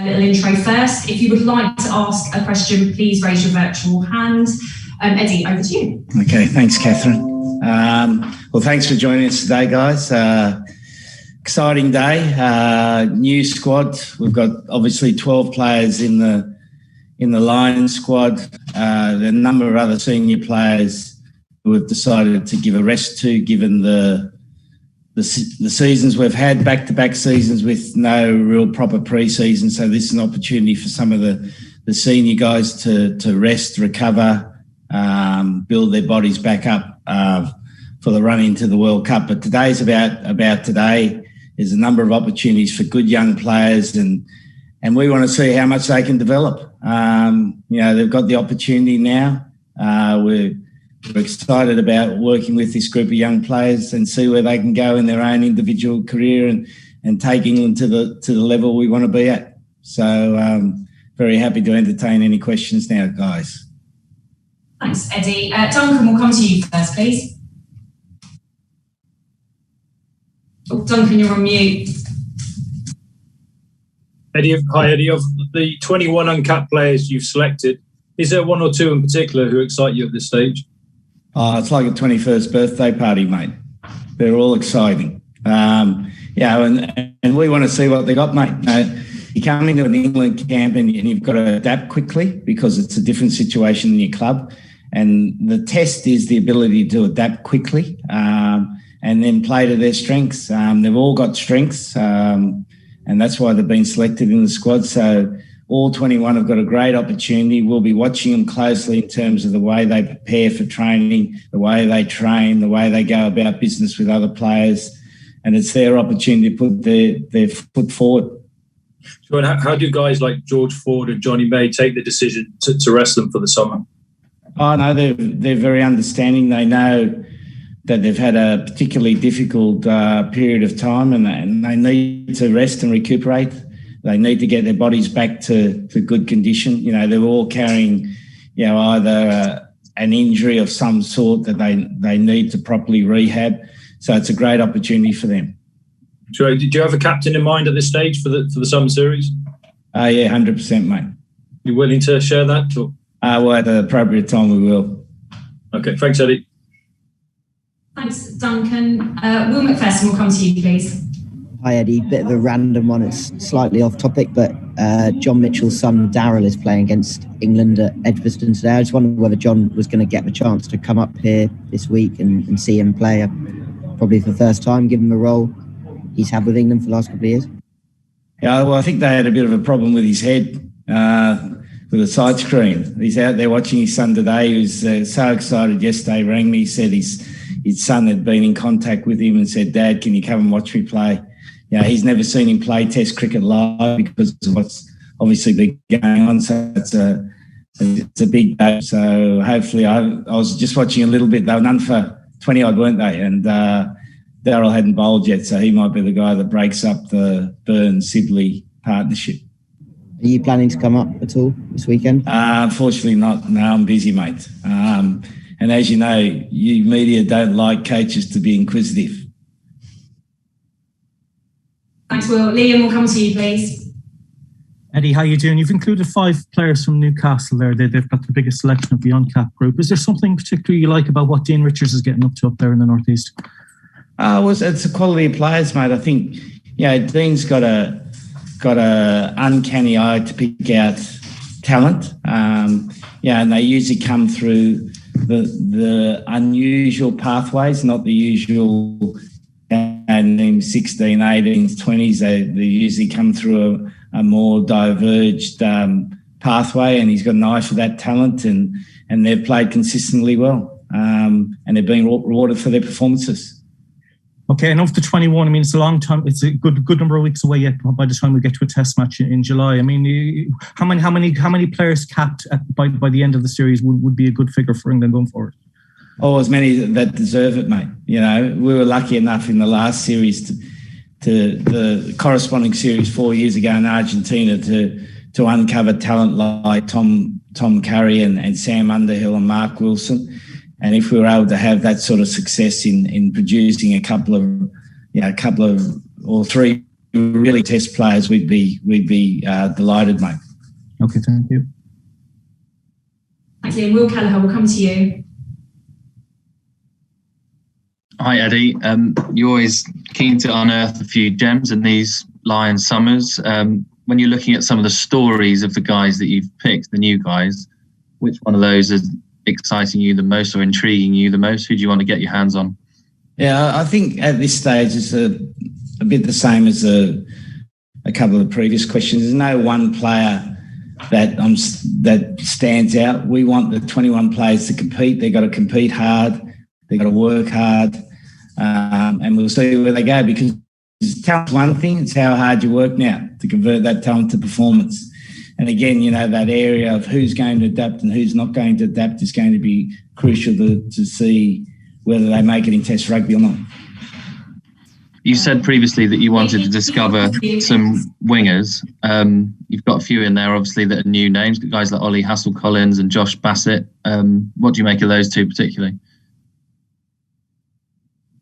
little intro first. If you would like to ask a question, please raise your virtual hand. Eddie, over to you. Okay, thanks, Catherine. Well, thanks for joining us today, guys. Exciting day, new squad. We've got obviously 12 players in the Lions squad. There are a number of other senior players who we've decided to give a rest to, given the seasons we've had, back-to-back seasons with no real proper pre-season. So this is an opportunity for some of the senior guys to rest, recover, build their bodies back up for the run into the World Cup. But today's about today. There's a number of opportunities for good young players, and we want to see how much they can develop. They've got the opportunity now. We're excited about working with this group of young players and see where they can go in their own individual career and take England to the level we want to be at. So very happy to entertain any questions now, guys. Thanks, Eddie. Duncan, we'll come to you first, please. Oh, Duncan, you're on mute. Hi, Eddie. Of the 21 uncapped players you've selected, is there one or two in particular who excite you at this stage? It's like a 21st birthday party, mate. They're all exciting. And we want to see what they got, mate. You come into an England camp and you've got to adapt quickly because it's a different situation in your club. And the test is the ability to adapt quickly and then play to their strengths. They've all got strengths, and that's why they've been selected in the squad. So all 21 have got a great opportunity. We'll be watching them closely in terms of the way they prepare for training, the way they train, the way they go about business with other players. And it's their opportunity to put their foot forward. So how do guys like George Ford and Jonny May take the decision to rest them for the summer? Oh, no, they're very understanding. They know that they've had a particularly difficult period of time and they need to rest and recuperate. They need to get their bodies back to good condition. They're all carrying, either an injury of some sort that they need to properly rehab. So it's a great opportunity for them. Sure. Did you have a captain in mind at this stage for the summer series? Yeah, 100%, mate. You willing to share that? Or? Well, at the appropriate time, we will. Okay, thanks, Eddie. Thanks, Duncan. Will McPherson will come to you, please. Hi, Eddie. Bit of a random one. It's slightly off topic, but John Mitchell's son, Daryl, is playing against England at Edgbaston today. I just wondered whether John was going to get the chance to come up here this week and see him play, probably for the first time, give him a role he's had with England for the last couple of years. Yeah, well, I think they had a bit of a problem with his head, with a side screen. He's out there watching his son today. He was so excited yesterday. He rang me, said his son had been in contact with him and said, "Dad, can you come and watch me play?" He's never seen him play Test cricket live because of what's obviously been going on. So it's a big day. So hopefully, I was just watching a little bit. They were none for 20 odd, weren't they? And Daryl hadn't bowled yet, so he might be the guy that breaks up the Burns-Sibley partnership. Are you planning to come up at all this weekend? Unfortunately not. No, I'm busy, mate. And as you know, you media don't like coaches to be inquisitive. Thanks, Will. Liam, we'll come to you, please. Eddie, how are you doing? You've included 5 players from Newcastle there. They've got the biggest selection of the uncapped group. Is there something particularly you like about what Dean Richards is getting up to up there in the North East? It's the quality of players, mate. I think, Dean's got a uncanny eye to pick out talent. And they usually come through the unusual pathways, not the usual 16, 18s, 20s. They usually come through a more diverged pathway, and he's got an eye for that talent, and they've played consistently well, and they've been rewarded for their performances. Okay, and of the 21, it's a long time. It's a good number of weeks away yet. By the time we get to a Test match in July, how many players capped by the end of the series would be a good figure for England going forward? Oh, as many that deserve it, mate. We were lucky enough in the last series to the corresponding series 4 years ago in Argentina to uncover talent like Tom Curry and Sam Underhill and Mark Wilson. And if we were able to have that sort of success in producing a couple of or 3 really test players, we'd be delighted, mate. Okay, thank you. Thank you. Will Kelleher, we'll come to you. Hi, Eddie. You're always keen to unearth a few gems in these Lion summers. When you're looking at some of the stories of the guys that you've picked, the new guys, which one of those is exciting you the most or intriguing you the most? Who do you want to get your hands on? Yeah, I think at this stage it's a bit the same as a couple of the previous questions. There's no one player that stands out. We want the 21 players to compete. They've got to compete hard. They've got to work hard. And we'll see where they go, because talent's one thing, it's how hard you work now to convert that talent to performance. And again, that area of who's going to adapt and who's not going to adapt is going to be crucial to see whether they make it in Test rugby or not. You said previously that you wanted to discover some wingers. You've got a few in there, obviously, that are new names, guys like Ollie Hassel-Collins and Josh Bassett. What do you make of those two particularly?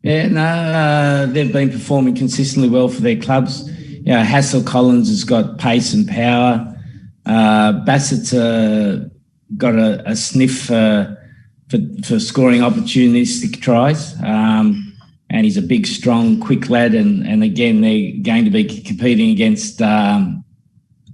Yeah, no, they've been performing consistently well for their clubs. Hassel-Collins has got pace and power. Bassett's got a sniff for scoring opportunistic tries. And he's a big, strong, quick lad. And again, they're going to be competing against the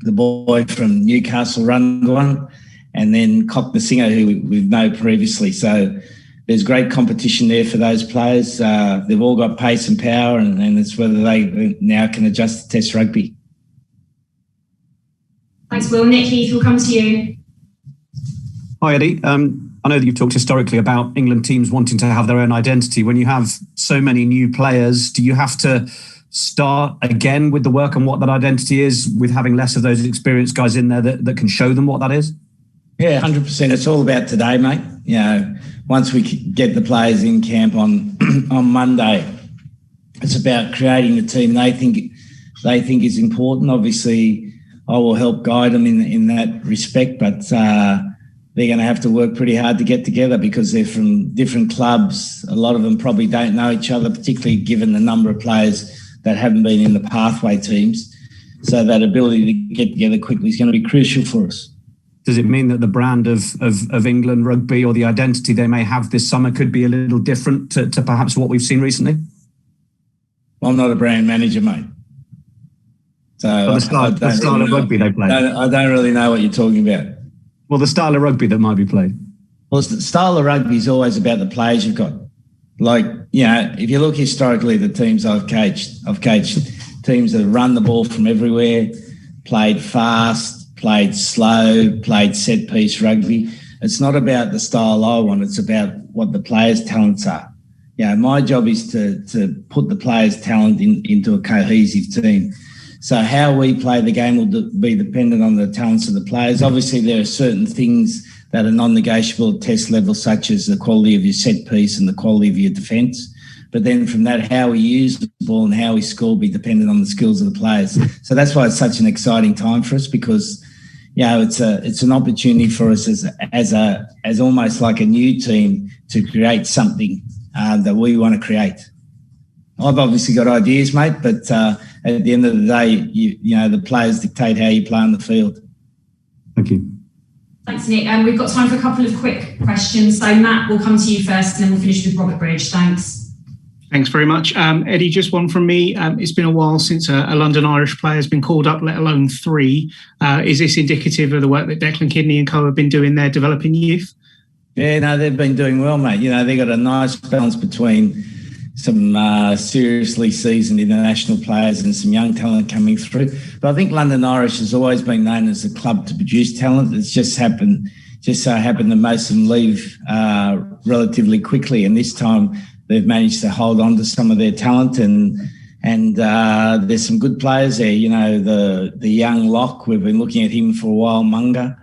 boy from Newcastle, Rundwan, and then Cock the Singer, who we've known previously. So there's great competition there for those players. They've all got pace and power, and it's whether they now can adjust to Test rugby. Thanks, Will. Nick Heath, we'll come to you. Hi, Eddie. I know that you've talked historically about England teams wanting to have their own identity. When you have so many new players, do you have to start again with the work on what that identity is, with having less of those experienced guys in there that can show them what that is? Yeah, 100%. It's all about today, mate. Once we get the players in camp on Monday, it's about creating the team they think is important. Obviously, I will help guide them in that respect, but they're going to have to work pretty hard to get together because they're from different clubs. A lot of them probably don't know each other, particularly given the number of players that haven't been in the pathway teams. So that ability to get together quickly is going to be crucial for us. Does it mean that the brand of England rugby, or the identity they may have this summer, could be a little different to perhaps what we've seen recently? I'm not a brand manager, mate. So the style of rugby they play. I don't really know what you're talking about. Well, the style of rugby that might be played. Well, the style of rugby is always about the players you've got. Like, if you look historically, the teams I've coached teams that run the ball from everywhere, played fast, played slow, played set-piece rugby. It's not about the style I want, it's about what the players' talents are. My job is to put the players' talent into a cohesive team. So how we play the game will be dependent on the talents of the players. Obviously, there are certain things that are non-negotiable at Test level, such as the quality of your set piece and the quality of your defence. But then from that, how we use the ball and how we score will be dependent on the skills of the players. So that's why it's such an exciting time for us, because it's an opportunity for us as almost like a new team to create something that we want to create. I've obviously got ideas, mate, but at the end of the day, the players dictate how you play on the field. Thank you. Thanks, Nick. We've got time for a couple of quick questions. So Matt, we'll come to you first, and then we'll finish with Robert Bridge. Thanks. Thanks very much. Eddie, just one from me. It's been a while since a London Irish player has been called up, let alone three. Is this indicative of the work that Declan Kidney and co have been doing there, developing youth? Yeah, no, they've been doing well, mate. They've got a nice balance between some seriously seasoned international players and some young talent coming through. But I think London Irish has always been known as a club to produce talent. It's just so happened that most of them leave relatively quickly, and this time they've managed to hold on to some of their talent, and there's some good players there. The young lock, we've been looking at him for a while, Munga.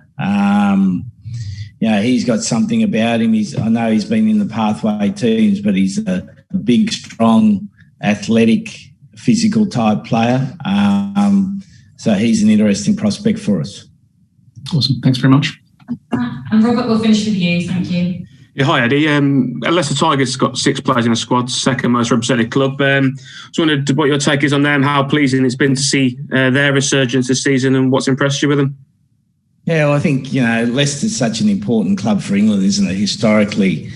He's got something about him. I know he's been in the pathway teams, but he's a big, strong, athletic, physical type player. So he's an interesting prospect for us. Awesome. Thanks very much. And Robert, we'll finish with you. Thank you. Yeah, hi Eddie. Leicester Tigers got 6 players in the squad, second most represented club. Just wondered what your take is on them, how pleasing it's been to see their resurgence this season and what's impressed you with them. Yeah, well, I think, Leicester's such an important club for England, isn't it? Historically,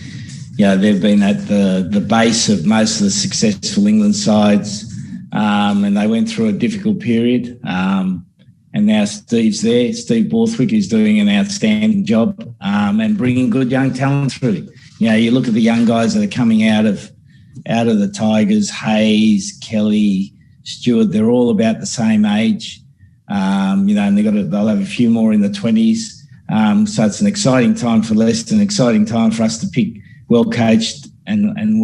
they've been at the base of most of the successful England sides, and they went through a difficult period. And now Steve's there. Steve Borthwick is doing an outstanding job and bringing good young talent through. You look at the young guys that are coming out of the Tigers, Hayes, Kelly, Stewart, they're all about the same age. And they'll have a few more in the 20s. So it's an exciting time for Leicester, an exciting time for us to pick well-coached and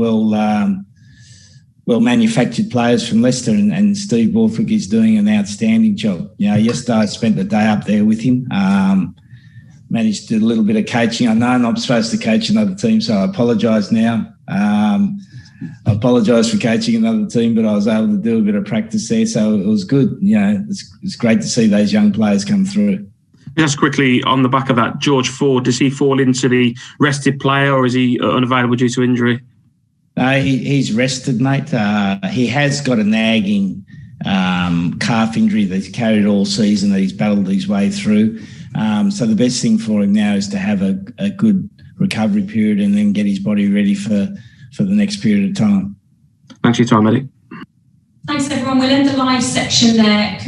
well-manufactured players from Leicester, and Steve Borthwick is doing an outstanding job. Yesterday I spent the day up there with him, managed to do a little bit of coaching. I know I'm not supposed to coach another team, so I apologise now. I apologise for coaching another team, but I was able to do a bit of practice there, so it was good. It's great to see those young players come through. Just quickly, on the back of that, George Ford, does he fall into the rested player or is he unavailable due to injury? He's rested, mate. He has got a nagging calf injury that he's carried all season that he's battled his way through. So the best thing for him now is to have a good recovery period and then get his body ready for the next period of time. Thanks for your time, Eddie. Thanks, everyone. We'll end the live section there.